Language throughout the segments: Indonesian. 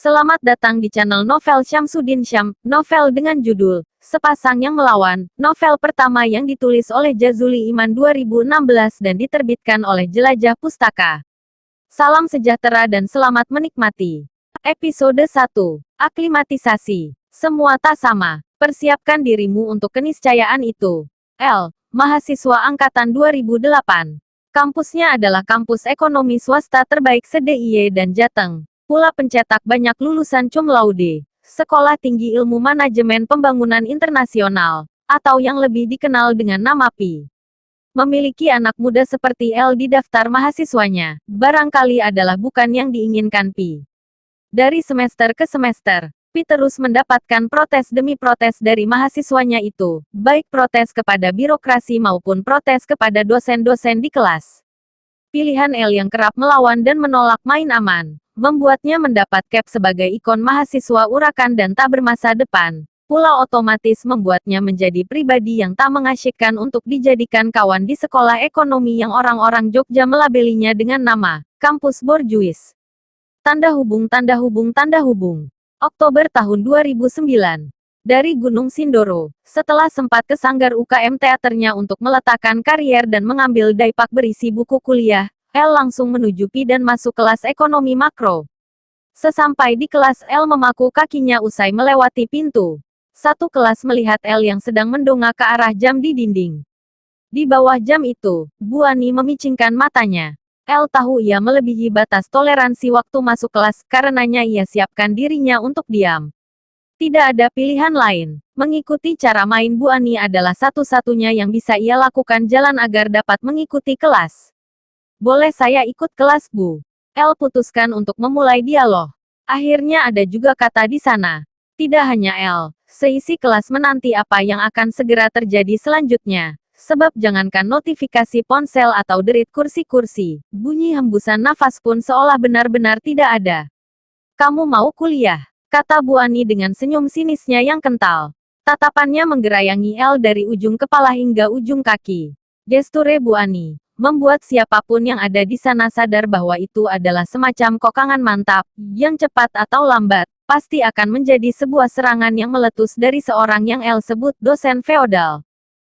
Selamat datang di channel Novel Syamsuddin Syam, novel dengan judul Sepasang yang Melawan, novel pertama yang ditulis oleh Jazuli Iman 2016 dan diterbitkan oleh Jelajah Pustaka. Salam sejahtera dan selamat menikmati. Episode 1. Aklimatisasi. Semua tak sama. Persiapkan dirimu untuk keniscayaan itu. L. Mahasiswa Angkatan 2008. Kampusnya adalah kampus ekonomi swasta terbaik se-DIY dan Jateng. Pula pencetak banyak lulusan cum laude, Sekolah Tinggi Ilmu Manajemen Pembangunan Internasional, atau yang lebih dikenal dengan nama PI. Memiliki anak muda seperti L di daftar mahasiswanya, barangkali adalah bukan yang diinginkan PI. Dari semester ke semester, PI terus mendapatkan protes demi protes dari mahasiswanya itu, baik protes kepada birokrasi maupun protes kepada dosen-dosen di kelas. Pilihan L yang kerap melawan dan menolak main aman, membuatnya mendapat cap sebagai ikon mahasiswa urakan dan tak bermasa depan. Pula otomatis membuatnya menjadi pribadi yang tak mengasyikkan untuk dijadikan kawan di sekolah ekonomi yang orang-orang Jogja melabelinya dengan nama Kampus Borjuis. Tanda hubung tanda hubung tanda hubung. Oktober tahun 2009. Dari Gunung Sindoro, setelah sempat ke sanggar UKM teaternya untuk meletakkan karier dan mengambil daipak berisi buku kuliah, L langsung menuju PI dan masuk kelas ekonomi makro. Sesampai di kelas, L memaku kakinya usai melewati pintu. Satu kelas melihat L yang sedang mendongak ke arah jam di dinding. Di bawah jam itu, Bu Ani memicingkan matanya. L tahu ia melebihi batas toleransi waktu masuk kelas, karenanya ia siapkan dirinya untuk diam. Tidak ada pilihan lain. Mengikuti cara main Bu Ani adalah satu-satunya yang bisa ia lakukan jalan agar dapat mengikuti kelas. Boleh saya ikut kelas, Bu? L putuskan untuk memulai dialog. Akhirnya ada juga kata di sana. Tidak hanya L, seisi kelas menanti apa yang akan segera terjadi selanjutnya. Sebab jangankan notifikasi ponsel atau derit kursi-kursi, bunyi hembusan nafas pun seolah benar-benar tidak ada. Kamu mau kuliah? Kata Bu Ani dengan senyum sinisnya yang kental. Tatapannya menggerayangi L dari ujung kepala hingga ujung kaki. Gesture Bu Ani membuat siapapun yang ada di sana sadar bahwa itu adalah semacam kokangan mantap, yang cepat atau lambat, pasti akan menjadi sebuah serangan yang meletus dari seorang yang L sebut dosen feodal.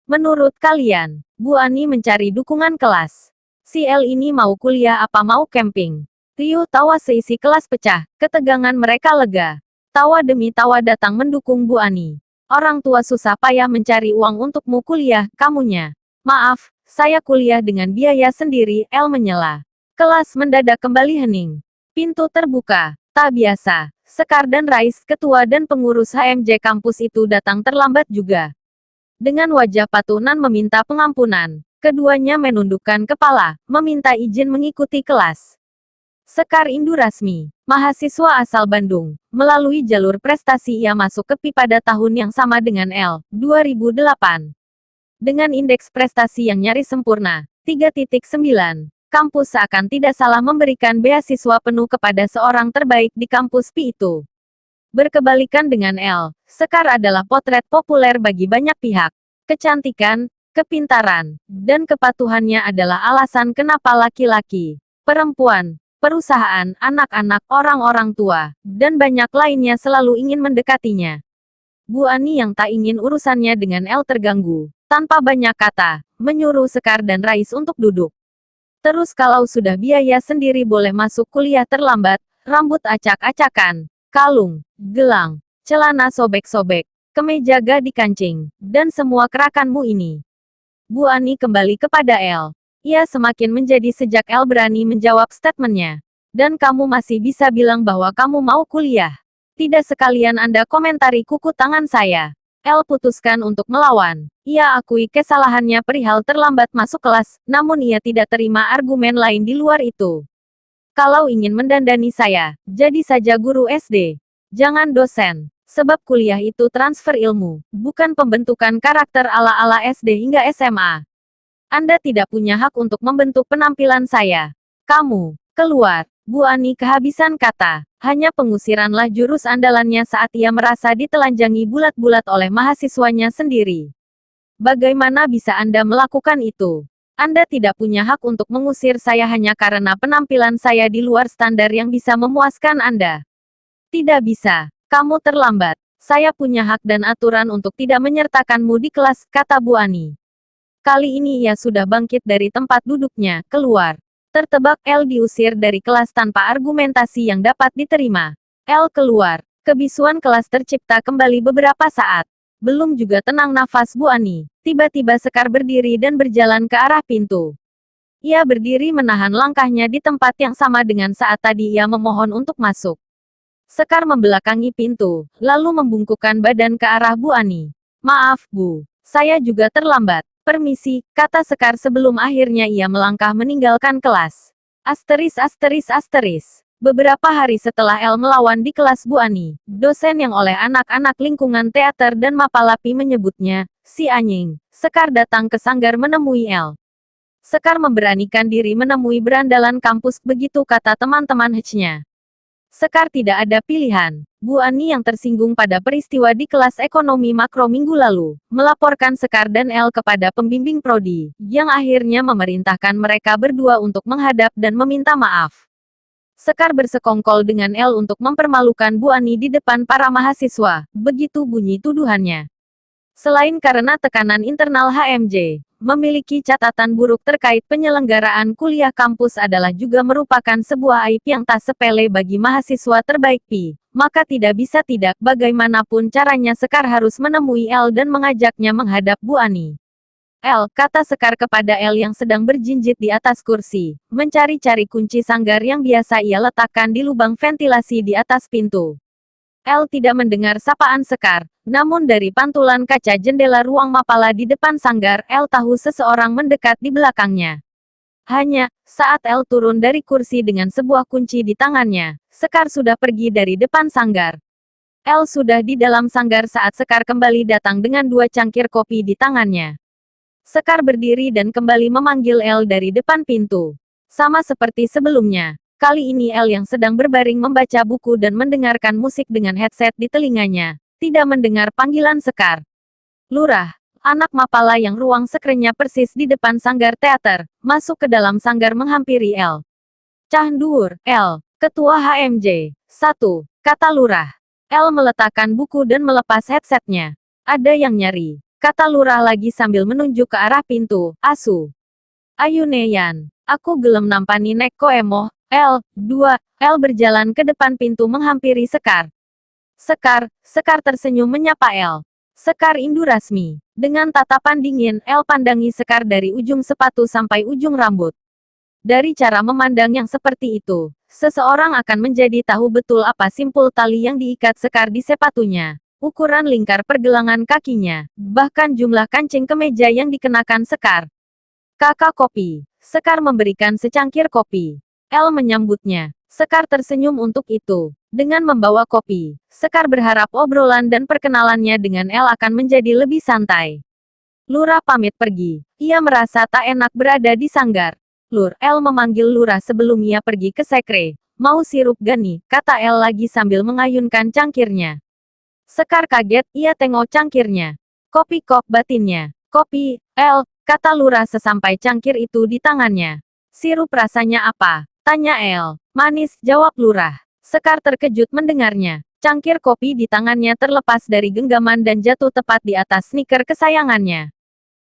Menurut kalian, Bu Ani mencari dukungan kelas. Si L ini mau kuliah apa mau camping? Riuh tawa seisi kelas pecah, ketegangan mereka lega. Tawa demi tawa datang mendukung Bu Ani. Orang tua susah payah mencari uang untukmu kuliah, kamunya. Maaf, saya kuliah dengan biaya sendiri, L menyela. Kelas mendadak kembali hening. Pintu terbuka. Tak biasa, Sekar dan Rais, ketua dan pengurus HMJ kampus itu datang terlambat juga. Dengan wajah patunan meminta pengampunan, keduanya menundukkan kepala, meminta izin mengikuti kelas. Sekar Indurasmi, mahasiswa asal Bandung, melalui jalur prestasi ia masuk ke PI pada tahun yang sama dengan L, 2008. Dengan indeks prestasi yang nyaris sempurna, 3.9, kampus seakan tidak salah memberikan beasiswa penuh kepada seorang terbaik di kampus PI itu. Berkebalikan dengan L, Sekar adalah potret populer bagi banyak pihak. Kecantikan, kepintaran, dan kepatuhannya adalah alasan kenapa laki-laki, perempuan, perusahaan, anak-anak, orang-orang tua, dan banyak lainnya selalu ingin mendekatinya. Bu Ani yang tak ingin urusannya dengan L terganggu, tanpa banyak kata, menyuruh Sekar dan Rais untuk duduk. Terus kalau sudah biaya sendiri boleh masuk kuliah terlambat, rambut acak-acakan, kalung, gelang, celana sobek-sobek, kemeja gak dikancing, dan semua kerakanmu ini. Bu Ani kembali kepada L. Ia semakin menjadi sejak L berani menjawab statementnya. Dan kamu masih bisa bilang bahwa kamu mau kuliah. Tidak sekalian Anda komentari kuku tangan saya. L putuskan untuk melawan. Ia akui kesalahannya perihal terlambat masuk kelas, namun ia tidak terima argumen lain di luar itu. Kalau ingin mendandani saya, jadi saja guru SD. Jangan dosen. Sebab kuliah itu transfer ilmu, bukan pembentukan karakter ala-ala SD hingga SMA. Anda tidak punya hak untuk membentuk penampilan saya. Kamu, keluar. Bu Ani kehabisan kata. Hanya pengusiranlah jurus andalannya saat ia merasa ditelanjangi bulat-bulat oleh mahasiswanya sendiri. Bagaimana bisa Anda melakukan itu? Anda tidak punya hak untuk mengusir saya hanya karena penampilan saya di luar standar yang bisa memuaskan Anda. Tidak bisa. Kamu terlambat. Saya punya hak dan aturan untuk tidak menyertakanmu di kelas, kata Bu Ani. Kali ini ia sudah bangkit dari tempat duduknya, keluar. Tertebak L diusir dari kelas tanpa argumentasi yang dapat diterima. L keluar. Kebisuan kelas tercipta kembali beberapa saat. Belum juga tenang nafas Bu Ani. Tiba-tiba Sekar berdiri dan berjalan ke arah pintu. Ia berdiri menahan langkahnya di tempat yang sama dengan saat tadi ia memohon untuk masuk. Sekar membelakangi pintu, lalu membungkukkan badan ke arah Bu Ani. Maaf, Bu. Saya juga terlambat. Permisi, kata Sekar sebelum akhirnya ia melangkah meninggalkan kelas. Asteris. Beberapa hari setelah El melawan di kelas Bu Ani, dosen yang oleh anak-anak lingkungan teater dan Mapalapi menyebutnya, si anjing, Sekar datang ke sanggar menemui El. Sekar memberanikan diri menemui berandalan kampus begitu kata teman-teman H-nya. Sekar tidak ada pilihan. Bu Ani yang tersinggung pada peristiwa di kelas ekonomi makro minggu lalu, melaporkan Sekar dan El kepada pembimbing prodi, yang akhirnya memerintahkan mereka berdua untuk menghadap dan meminta maaf. Sekar bersekongkol dengan El untuk mempermalukan Bu Ani di depan para mahasiswa, begitu bunyi tuduhannya. Selain karena tekanan internal HMJ, memiliki catatan buruk terkait penyelenggaraan kuliah kampus adalah juga merupakan sebuah aib yang tak sepele bagi mahasiswa terbaik PI. Maka tidak bisa tidak, bagaimanapun caranya Sekar harus menemui El dan mengajaknya menghadap Bu Ani. El, kata Sekar kepada El yang sedang berjinjit di atas kursi, mencari-cari kunci sanggar yang biasa ia letakkan di lubang ventilasi di atas pintu. El tidak mendengar sapaan Sekar, namun dari pantulan kaca jendela ruang mapala di depan sanggar, El tahu seseorang mendekat di belakangnya. Hanya, saat El turun dari kursi dengan sebuah kunci di tangannya, Sekar sudah pergi dari depan sanggar. El sudah di dalam sanggar saat Sekar kembali datang dengan 2 cangkir kopi di tangannya. Sekar berdiri dan kembali memanggil El dari depan pintu. Sama seperti sebelumnya. Kali ini El yang sedang berbaring membaca buku dan mendengarkan musik dengan headset di telinganya, tidak mendengar panggilan Sekar. Lurah, anak mapala yang ruang sekrenya persis di depan sanggar teater, masuk ke dalam sanggar menghampiri El. Cah Nduwur, El, Ketua HMJ. 1, kata Lurah. El meletakkan buku dan melepas headsetnya. Ada yang nyari, kata Lurah lagi sambil menunjuk ke arah pintu. Asu. Ayu Neyan, aku gelem nampani nek ko emoh. El berjalan ke depan pintu menghampiri Sekar. Sekar tersenyum menyapa El. Sekar Indurasmi. Dengan tatapan dingin, El pandangi Sekar dari ujung sepatu sampai ujung rambut. Dari cara memandang yang seperti itu, seseorang akan menjadi tahu betul apa simpul tali yang diikat Sekar di sepatunya, ukuran lingkar pergelangan kakinya, bahkan jumlah kancing kemeja yang dikenakan Sekar. Kakak kopi. Sekar memberikan secangkir kopi. El menyambutnya. Sekar tersenyum untuk itu. Dengan membawa kopi, Sekar berharap obrolan dan perkenalannya dengan El akan menjadi lebih santai. Lurah pamit pergi. Ia merasa tak enak berada di sanggar. Lur, El memanggil Lurah sebelum ia pergi ke sekre. Mau sirup gani, kata El lagi sambil mengayunkan cangkirnya. Sekar kaget, ia tengok cangkirnya. Kopi kok batinnya. Kopi, El, kata Lurah sesampai cangkir itu di tangannya. Sirup rasanya apa? Tanya El. Manis, jawab Lurah. Sekar terkejut mendengarnya. Cangkir kopi di tangannya terlepas dari genggaman dan jatuh tepat di atas sneaker kesayangannya.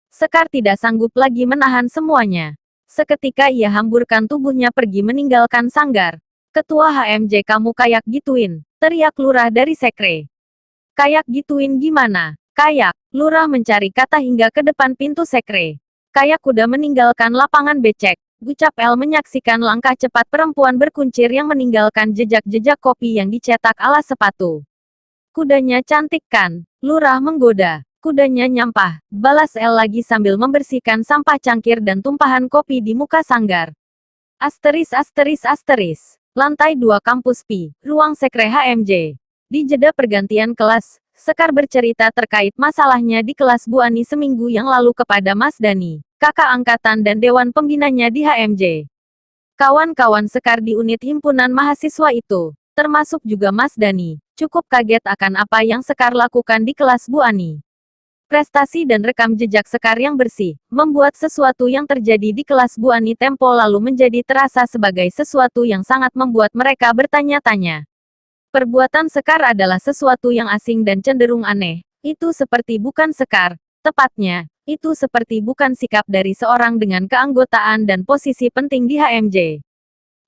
Sekar tidak sanggup lagi menahan semuanya. Seketika ia hamburkan tubuhnya pergi meninggalkan sanggar. Ketua HMJ kamu kayak gituin, teriak Lurah dari sekre. Kayak gituin gimana? Kayak, Lurah mencari kata hingga ke depan pintu sekre. Kayak kuda meninggalkan lapangan becek. Ucap El menyaksikan langkah cepat perempuan berkuncir yang meninggalkan jejak-jejak kopi yang dicetak alas sepatu. Kudanya cantik kan? Lurah menggoda. Kudanya nyampah, balas El lagi sambil membersihkan sampah cangkir dan tumpahan kopi di muka sanggar. Asteris. Lantai 2 kampus PI, ruang sekre HMJ. Di jeda pergantian kelas, Sekar bercerita terkait masalahnya di kelas Bu Ani seminggu yang lalu kepada Mas Dani, kakak angkatan dan dewan pembinanya di HMJ. Kawan-kawan Sekar di unit himpunan mahasiswa itu, termasuk juga Mas Dani, cukup kaget akan apa yang Sekar lakukan di kelas Bu Ani. Prestasi dan rekam jejak Sekar yang bersih, membuat sesuatu yang terjadi di kelas Bu Ani tempo lalu menjadi terasa sebagai sesuatu yang sangat membuat mereka bertanya-tanya. Perbuatan Sekar adalah sesuatu yang asing dan cenderung aneh. Itu seperti bukan Sekar. Tepatnya, itu seperti bukan sikap dari seorang dengan keanggotaan dan posisi penting di HMJ.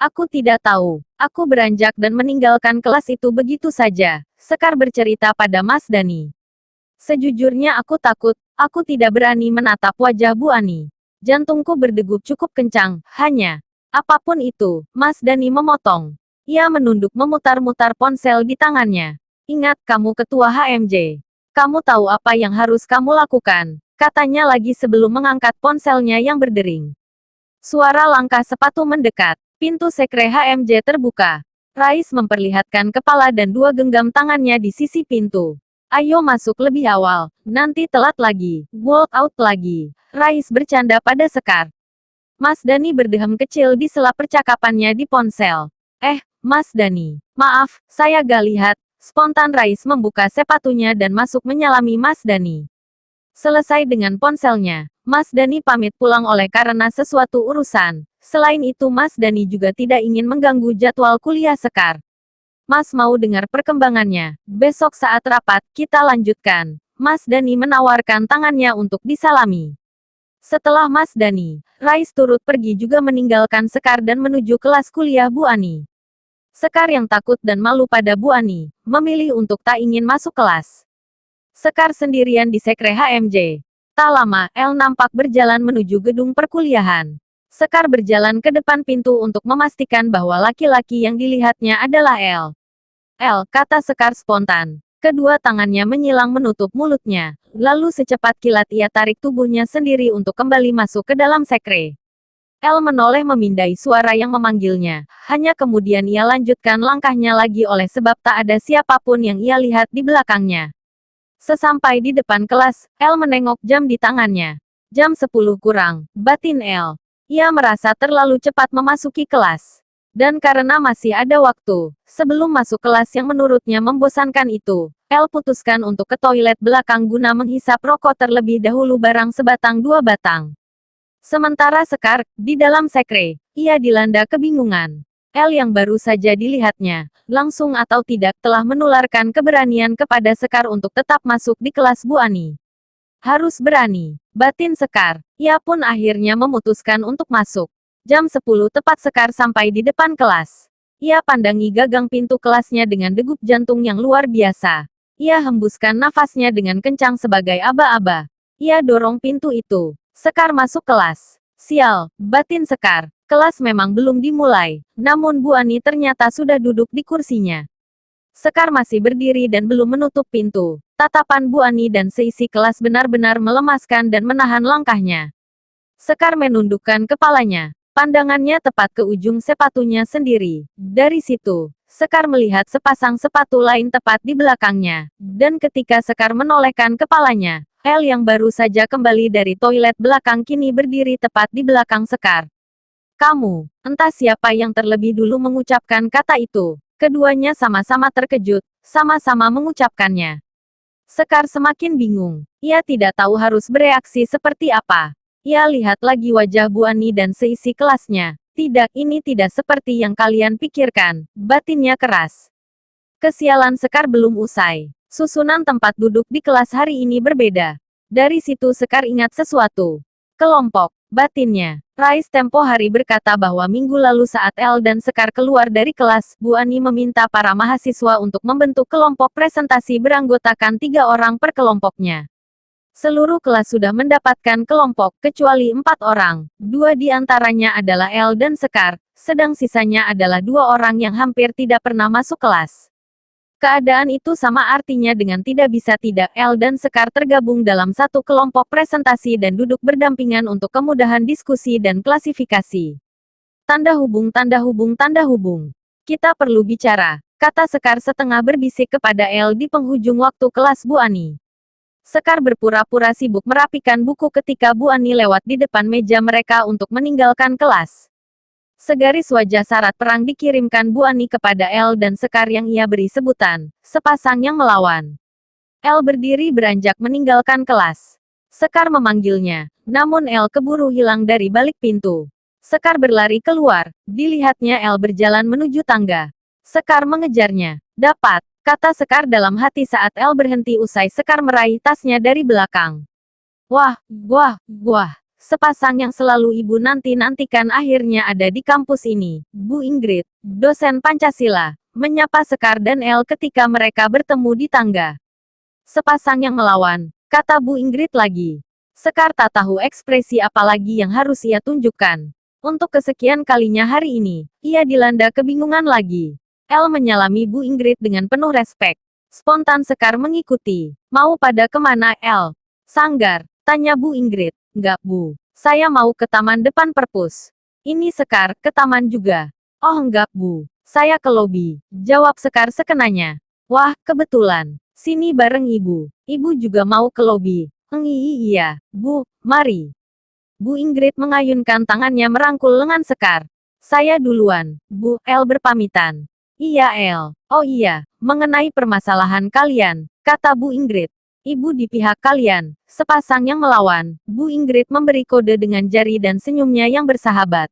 Aku tidak tahu. Aku beranjak dan meninggalkan kelas itu begitu saja. Sekar bercerita pada Mas Dani. Sejujurnya aku takut. Aku tidak berani menatap wajah Bu Ani. Jantungku berdegup cukup kencang. Hanya. Apapun itu, Mas Dani memotong. Ia menunduk memutar-mutar ponsel di tangannya. Ingat, kamu ketua HMJ. Kamu tahu apa yang harus kamu lakukan, katanya lagi sebelum mengangkat ponselnya yang berdering. Suara langkah sepatu mendekat. Pintu sekre HMJ terbuka. Rais memperlihatkan kepala dan dua genggam tangannya di sisi pintu. Ayo masuk lebih awal, nanti telat lagi, walk out lagi. Rais bercanda pada Sekar. Mas Dani berdehem kecil di sela percakapannya di ponsel. Mas Dani, maaf, saya gak lihat. Spontan Rais membuka sepatunya dan masuk menyalami Mas Dani. Selesai dengan ponselnya, Mas Dani pamit pulang oleh karena sesuatu urusan. Selain itu Mas Dani juga tidak ingin mengganggu jadwal kuliah Sekar. Mas mau dengar perkembangannya. Besok saat rapat, kita lanjutkan. Mas Dani menawarkan tangannya untuk disalami. Setelah Mas Dani, Rais turut pergi juga meninggalkan Sekar dan menuju kelas kuliah Bu Ani. Sekar yang takut dan malu pada Bu Ani, memilih untuk tak ingin masuk kelas. Sekar sendirian di sekre HMJ. Tak lama, El nampak berjalan menuju gedung perkuliahan. Sekar berjalan ke depan pintu untuk memastikan bahwa laki-laki yang dilihatnya adalah El. El, kata Sekar spontan. Kedua tangannya menyilang menutup mulutnya. Lalu secepat kilat ia tarik tubuhnya sendiri untuk kembali masuk ke dalam sekre. El menoleh memindai suara yang memanggilnya. Hanya kemudian ia lanjutkan langkahnya lagi oleh sebab tak ada siapapun yang ia lihat di belakangnya. Sesampai di depan kelas, El menengok jam di tangannya. Jam 10 kurang, batin El. Ia merasa terlalu cepat memasuki kelas. Dan karena masih ada waktu, sebelum masuk kelas yang menurutnya membosankan itu, El putuskan untuk ke toilet belakang guna menghisap rokok terlebih dahulu barang sebatang dua batang. Sementara Sekar, di dalam sekre, ia dilanda kebingungan. El yang baru saja dilihatnya, langsung atau tidak telah menularkan keberanian kepada Sekar untuk tetap masuk di kelas Bu Ani. Harus berani, batin Sekar. Ia pun akhirnya memutuskan untuk masuk. Jam 10 tepat Sekar sampai di depan kelas. Ia pandangi gagang pintu kelasnya dengan degup jantung yang luar biasa. Ia hembuskan nafasnya dengan kencang sebagai aba-aba. Ia dorong pintu itu. Sekar masuk kelas. Sial, batin Sekar. Kelas memang belum dimulai, namun Bu Ani ternyata sudah duduk di kursinya. Sekar masih berdiri dan belum menutup pintu. Tatapan Bu Ani dan seisi kelas benar-benar melemaskan dan menahan langkahnya. Sekar menundukkan kepalanya. Pandangannya tepat ke ujung sepatunya sendiri. Dari situ, Sekar melihat sepasang sepatu lain tepat di belakangnya. Dan ketika Sekar menolehkan kepalanya, El yang baru saja kembali dari toilet belakang kini berdiri tepat di belakang Sekar. Kamu, entah siapa yang terlebih dulu mengucapkan kata itu. Keduanya sama-sama terkejut, sama-sama mengucapkannya. Sekar semakin bingung. Ia tidak tahu harus bereaksi seperti apa. Ia lihat lagi wajah Bu Ani dan seisi kelasnya. Tidak, ini tidak seperti yang kalian pikirkan. Batinnya keras. Kesialan Sekar belum usai. Susunan tempat duduk di kelas hari ini berbeda. Dari situ Sekar ingat sesuatu. Kelompok, batinnya. Rais tempo hari berkata bahwa minggu lalu saat El dan Sekar keluar dari kelas, Bu Ani meminta para mahasiswa untuk membentuk kelompok presentasi beranggotakan 3 orang per kelompoknya. Seluruh kelas sudah mendapatkan kelompok, kecuali 4 orang. 2 di antaranya adalah El dan Sekar, sedang sisanya adalah 2 orang yang hampir tidak pernah masuk kelas. Keadaan itu sama artinya dengan tidak bisa tidak El dan Sekar tergabung dalam satu kelompok presentasi dan duduk berdampingan untuk kemudahan diskusi dan klasifikasi. Tanda hubung, tanda hubung, tanda hubung. Kita perlu bicara, kata Sekar setengah berbisik kepada El di penghujung waktu kelas Bu Ani. Sekar berpura-pura sibuk merapikan buku ketika Bu Ani lewat di depan meja mereka untuk meninggalkan kelas. Segaris wajah syarat perang dikirimkan Bu Ani kepada El dan Sekar yang ia beri sebutan, sepasang yang melawan. El berdiri beranjak meninggalkan kelas. Sekar memanggilnya, namun El keburu hilang dari balik pintu. Sekar berlari keluar, dilihatnya El berjalan menuju tangga. Sekar mengejarnya. Dapat, kata Sekar dalam hati saat El berhenti usai Sekar meraih tasnya dari belakang. Wah, wah, wah. Sepasang yang selalu ibu nanti-nantikan akhirnya ada di kampus ini. Bu Ingrid, dosen Pancasila, menyapa Sekar dan El ketika mereka bertemu di tangga. Sepasang yang melawan, kata Bu Ingrid lagi. Sekar tak tahu ekspresi apa lagi yang harus ia tunjukkan. Untuk kesekian kalinya hari ini, ia dilanda kebingungan lagi. El menyalami Bu Ingrid dengan penuh respek. Spontan Sekar mengikuti. Mau pada kemana El? Sanggar, tanya Bu Ingrid. Enggak Bu, saya mau ke taman depan perpus. Ini Sekar, ke taman juga. Oh enggak Bu, saya ke lobi. Jawab Sekar sekenanya. Wah, kebetulan. Sini bareng Ibu. Ibu juga mau ke lobi. Iya, Bu, mari. Bu Ingrid mengayunkan tangannya merangkul lengan Sekar. Saya duluan, Bu, El berpamitan. Iya El. Oh iya, mengenai permasalahan kalian, kata Bu Ingrid. Ibu di pihak kalian, sepasang yang melawan. Bu Ingrid memberi kode dengan jari dan senyumnya yang bersahabat.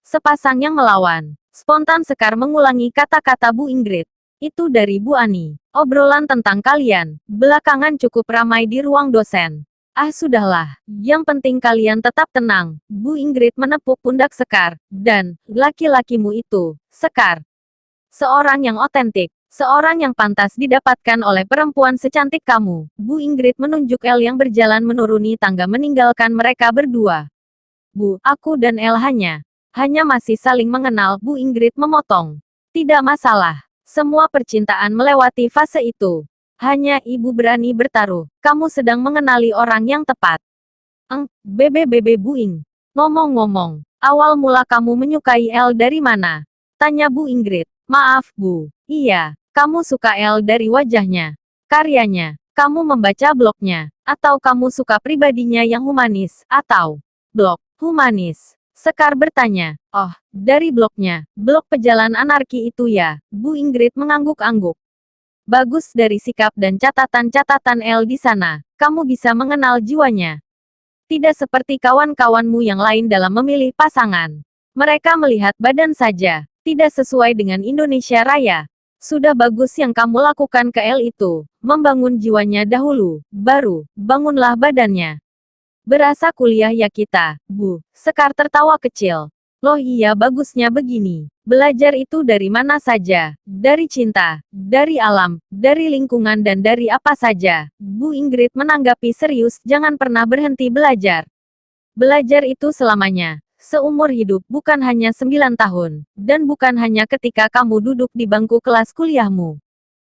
Sepasang yang melawan. Spontan Sekar mengulangi kata-kata Bu Ingrid. Itu dari Bu Ani. Obrolan tentang kalian, belakangan cukup ramai di ruang dosen. Ah sudahlah, yang penting kalian tetap tenang. Bu Ingrid menepuk pundak Sekar. Dan, laki-lakimu itu, Sekar. Seorang yang otentik. Seorang yang pantas didapatkan oleh perempuan secantik kamu. Bu Ingrid menunjuk El yang berjalan menuruni tangga meninggalkan mereka berdua. Bu, aku dan El hanya masih saling mengenal. Bu Ingrid memotong. Tidak masalah. Semua percintaan melewati fase itu. Hanya ibu berani bertaruh. Kamu sedang mengenali orang yang tepat. BBBB Buing. Ngomong-ngomong, awal mula kamu menyukai El dari mana? Tanya Bu Ingrid. Maaf Bu. Iya, kamu suka El dari wajahnya, karyanya, kamu membaca blognya, atau kamu suka pribadinya yang humanis, atau blog humanis? Sekar bertanya. Oh, dari blognya, blog pejalan anarki itu ya. Bu Ingrid mengangguk-angguk. Bagus dari sikap dan catatan-catatan El di sana. Kamu bisa mengenal jiwanya. Tidak seperti kawan-kawanmu yang lain dalam memilih pasangan. Mereka melihat badan saja. Tidak sesuai dengan Indonesia Raya. Sudah bagus yang kamu lakukan ke El itu. Membangun jiwanya dahulu. Baru, bangunlah badannya. Berasa kuliah ya kita, Bu. Sekar tertawa kecil. Loh iya bagusnya begini. Belajar itu dari mana saja. Dari cinta, dari alam, dari lingkungan dan dari apa saja. Bu Ingrid menanggapi serius, jangan pernah berhenti belajar. Belajar itu selamanya. Seumur hidup bukan hanya 9 tahun. Dan bukan hanya ketika kamu duduk di bangku kelas kuliahmu.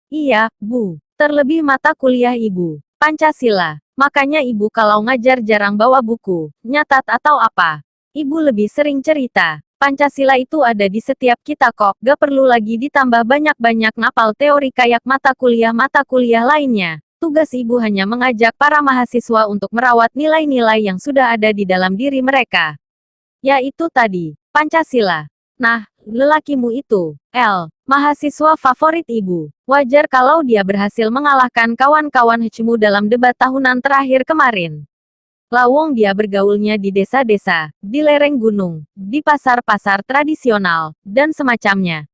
Iya, Bu. Terlebih mata kuliah Ibu. Pancasila. Makanya Ibu kalau ngajar jarang bawa buku, nyatat atau apa. Ibu lebih sering cerita. Pancasila itu ada di setiap kita kok. Gak perlu lagi ditambah banyak-banyak ngapal teori kayak mata kuliah lainnya. Tugas Ibu hanya mengajak para mahasiswa untuk merawat nilai-nilai yang sudah ada di dalam diri mereka. Yaitu tadi, Pancasila. Nah, lelakimu itu, El, mahasiswa favorit Ibu. Wajar kalau dia berhasil mengalahkan kawan-kawan Hecmu dalam debat tahunan terakhir kemarin. Lawong dia bergaulnya di desa-desa, di lereng gunung, di pasar-pasar tradisional, dan semacamnya.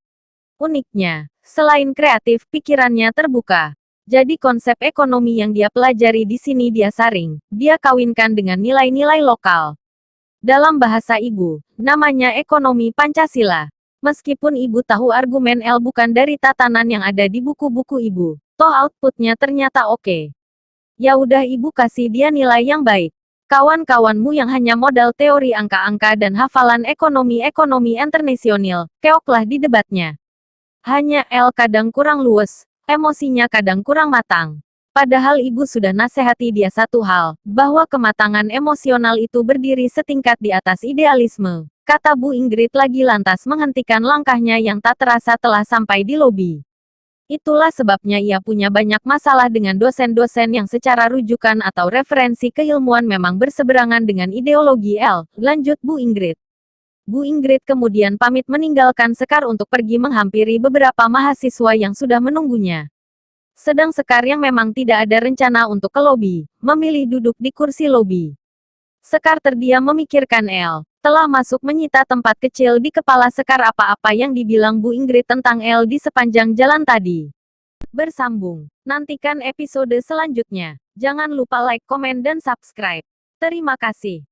Uniknya, selain kreatif, pikirannya terbuka. Jadi konsep ekonomi yang dia pelajari di sini dia saring, dia kawinkan dengan nilai-nilai lokal. Dalam bahasa Ibu, namanya ekonomi Pancasila. Meskipun Ibu tahu argumen El bukan dari tatanan yang ada di buku-buku Ibu, toh outputnya ternyata oke. Ya udah Ibu kasih dia nilai yang baik. Kawan-kawanmu yang hanya modal teori angka-angka dan hafalan ekonomi internasional, keoklah di debatnya. Hanya El kadang kurang luwes, emosinya kadang kurang matang. Padahal Ibu sudah nasihati dia satu hal, bahwa kematangan emosional itu berdiri setingkat di atas idealisme. Kata Bu Ingrid lagi lantas menghentikan langkahnya yang tak terasa telah sampai di lobi. Itulah sebabnya ia punya banyak masalah dengan dosen-dosen yang secara rujukan atau referensi keilmuan memang berseberangan dengan ideologi L, lanjut Bu Ingrid. Bu Ingrid kemudian pamit meninggalkan Sekar untuk pergi menghampiri beberapa mahasiswa yang sudah menunggunya. Sedang Sekar yang memang tidak ada rencana untuk ke lobi, memilih duduk di kursi lobi. Sekar terdiam memikirkan El. telah masuk menyita tempat kecil di kepala Sekar. Apa-apa yang dibilang Bu Ingrid tentang El di sepanjang jalan tadi. Bersambung. Nantikan episode selanjutnya. Jangan lupa like, komen, dan subscribe. Terima kasih.